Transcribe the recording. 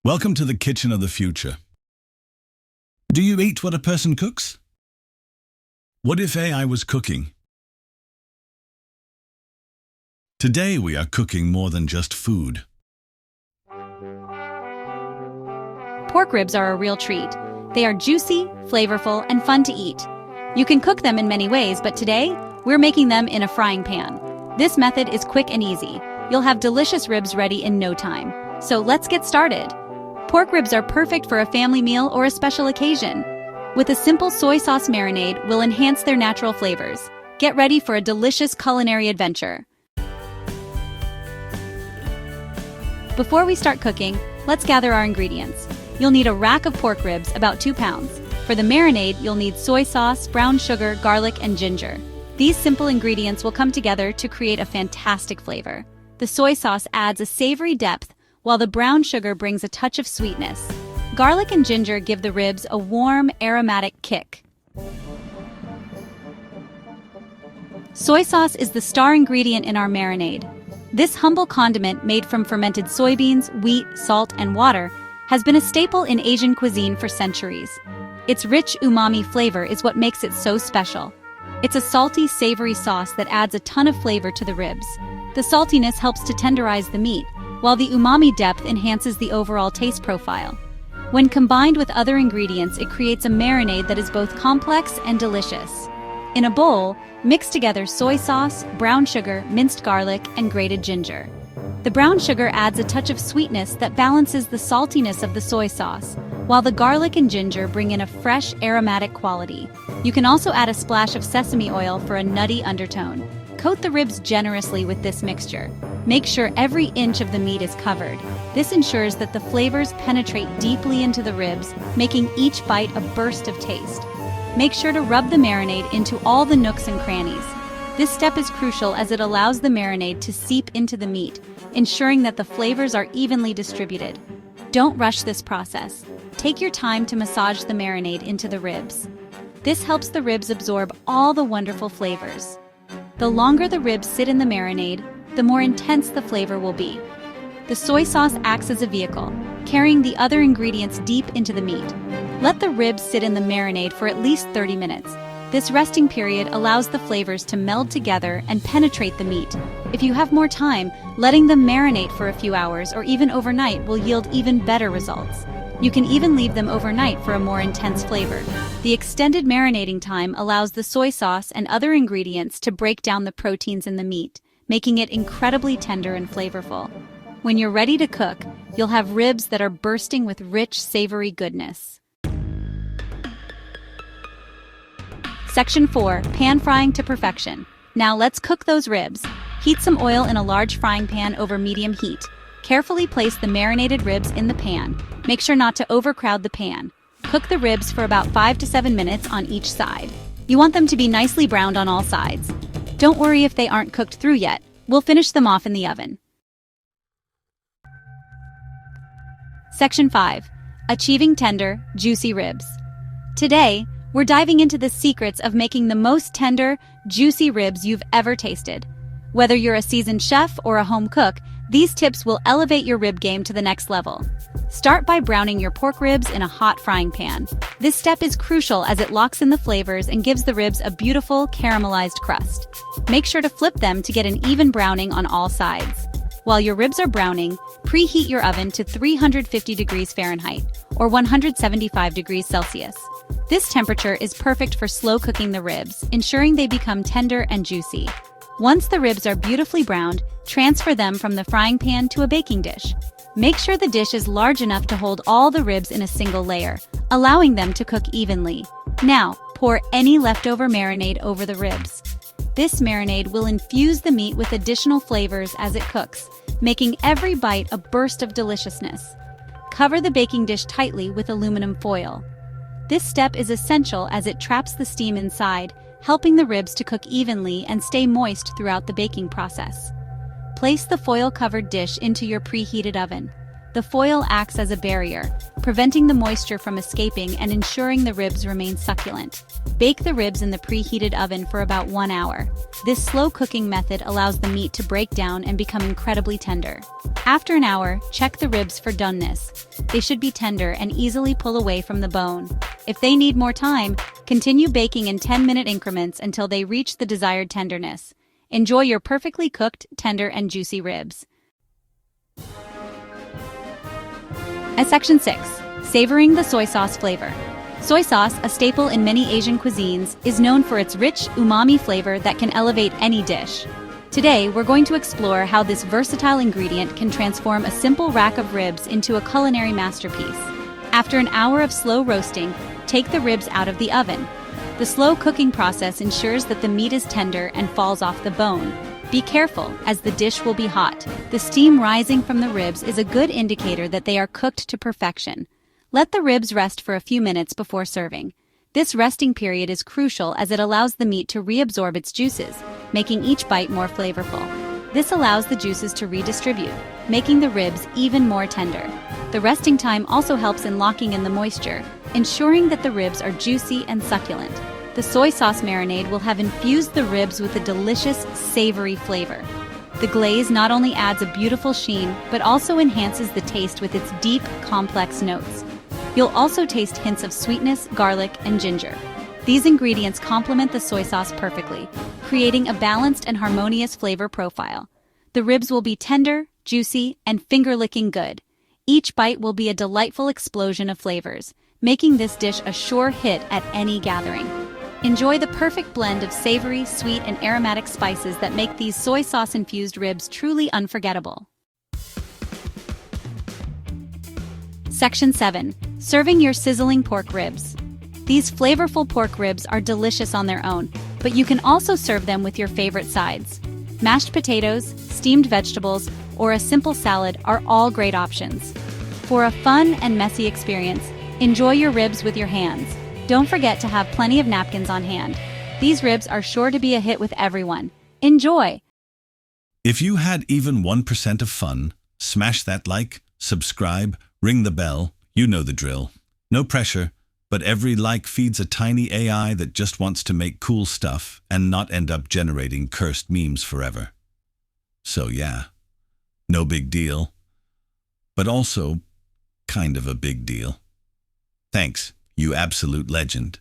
Welcome to the kitchen of the future. Do you eat what a person cooks? What if AI was cooking? Today we are cooking more than just food. Pork ribs are a real treat. They are juicy, flavorful, and fun to eat. You can cook them in many ways, but today, we're making them in a frying pan. This method is quick and easy. You'll have delicious ribs ready in no time. So let's get started. Pork ribs are perfect for a family meal or a special occasion. With a simple soy sauce marinade, we'll enhance their natural flavors. Get ready for a delicious culinary adventure. Before we start cooking, let's gather our ingredients. You'll need a rack of pork ribs, about 2 pounds. For the marinade, you'll need soy sauce, brown sugar, garlic, and ginger. These simple ingredients will come together to create a fantastic flavor. The soy sauce adds a savory depth, while the brown sugar brings a touch of sweetness. Garlic and ginger give the ribs a warm, aromatic kick. Soy sauce is the star ingredient in our marinade. This humble condiment made from fermented soybeans, wheat, salt, and water has been a staple in Asian cuisine for centuries. Its rich umami flavor is what makes it so special. It's a salty, savory sauce that adds a ton of flavor to the ribs. The saltiness helps to tenderize the meat, while the umami depth enhances the overall taste profile. When combined with other ingredients, it creates a marinade that is both complex and delicious. In a bowl, mix together soy sauce, brown sugar, minced garlic, and grated ginger. The brown sugar adds a touch of sweetness that balances the saltiness of the soy sauce, while the garlic and ginger bring in a fresh, aromatic quality. You can also add a splash of sesame oil for a nutty undertone. Coat the ribs generously with this mixture. Make sure every inch of the meat is covered. This ensures that the flavors penetrate deeply into the ribs, making each bite a burst of taste. Make sure to rub the marinade into all the nooks and crannies. This step is crucial as it allows the marinade to seep into the meat, ensuring that the flavors are evenly distributed. Don't rush this process. Take your time to massage the marinade into the ribs. This helps the ribs absorb all the wonderful flavors. The longer the ribs sit in the marinade, the more intense the flavor will be. The soy sauce acts as a vehicle, carrying the other ingredients deep into the meat. Let the ribs sit in the marinade for at least 30 minutes. This resting period allows the flavors to meld together and penetrate the meat. If you have more time, letting them marinate for a few hours or even overnight will yield even better results. You can even leave them overnight for a more intense flavor. The extended marinating time allows the soy sauce and other ingredients to break down the proteins in the meat, making it incredibly tender and flavorful. When you're ready to cook, you'll have ribs that are bursting with rich, savory goodness. Section 4. Pan frying to perfection. Now let's cook those ribs. Heat some oil in a large frying pan over medium heat. Carefully place the marinated ribs in the pan. Make sure not to overcrowd the pan. Cook the ribs for about 5 to 7 minutes on each side. You want them to be nicely browned on all sides. Don't worry if they aren't cooked through yet. We'll finish them off in the oven. Section 5. Achieving tender, juicy ribs. Today, we're diving into the secrets of making the most tender, juicy ribs you've ever tasted. Whether you're a seasoned chef or a home cook, these tips will elevate your rib game to the next level. Start by browning your pork ribs in a hot frying pan. This step is crucial as it locks in the flavors and gives the ribs a beautiful, caramelized crust. Make sure to flip them to get an even browning on all sides. While your ribs are browning, preheat your oven to 350 degrees Fahrenheit or 175 degrees Celsius. This temperature is perfect for slow cooking the ribs, ensuring they become tender and juicy. Once the ribs are beautifully browned, transfer them from the frying pan to a baking dish. Make sure the dish is large enough to hold all the ribs in a single layer, allowing them to cook evenly. Now, pour any leftover marinade over the ribs. This marinade will infuse the meat with additional flavors as it cooks, making every bite a burst of deliciousness. Cover the baking dish tightly with aluminum foil. This step is essential as it traps the steam inside, helping the ribs to cook evenly and stay moist throughout the baking process. Place the foil-covered dish into your preheated oven. The foil acts as a barrier, preventing the moisture from escaping and ensuring the ribs remain succulent. Bake the ribs in the preheated oven for about 1 hour. This slow cooking method allows the meat to break down and become incredibly tender. After an hour, check the ribs for doneness. They should be tender and easily pull away from the bone. If they need more time, continue baking in 10-minute increments until they reach the desired tenderness. Enjoy your perfectly cooked, tender, and juicy ribs. At Section 6, Savoring the Soy Sauce Flavor. Soy sauce, a staple in many Asian cuisines, is known for its rich, umami flavor that can elevate any dish. Today, we're going to explore how this versatile ingredient can transform a simple rack of ribs into a culinary masterpiece. After an hour of slow roasting, take the ribs out of the oven. The slow cooking process ensures that the meat is tender and falls off the bone. Be careful, as the dish will be hot. The steam rising from the ribs is a good indicator that they are cooked to perfection. Let the ribs rest for a few minutes before serving. This resting period is crucial as it allows the meat to reabsorb its juices, making each bite more flavorful. This allows the juices to redistribute, making the ribs even more tender. The resting time also helps in locking in the moisture, ensuring that the ribs are juicy and succulent. The soy sauce marinade will have infused the ribs with a delicious, savory flavor. The glaze not only adds a beautiful sheen, but also enhances the taste with its deep, complex notes. You'll also taste hints of sweetness, garlic, and ginger. These ingredients complement the soy sauce perfectly, creating a balanced and harmonious flavor profile. The ribs will be tender, juicy, and finger-licking good. Each bite will be a delightful explosion of flavors, making this dish a sure hit at any gathering. Enjoy the perfect blend of savory, sweet, and aromatic spices that make these soy sauce-infused ribs truly unforgettable. Section 7. Serving your sizzling pork ribs. These flavorful pork ribs are delicious on their own, but you can also serve them with your favorite sides. Mashed potatoes, steamed vegetables, or a simple salad are all great options. For a fun and messy experience, enjoy your ribs with your hands. Don't forget to have plenty of napkins on hand. These ribs are sure to be a hit with everyone. Enjoy! If you had even 1% of fun, smash that like, subscribe, ring the bell, you know the drill. No pressure, but every like feeds a tiny AI that just wants to make cool stuff and not end up generating cursed memes forever. So yeah, no big deal, but also kind of a big deal. Thanks, you absolute legend.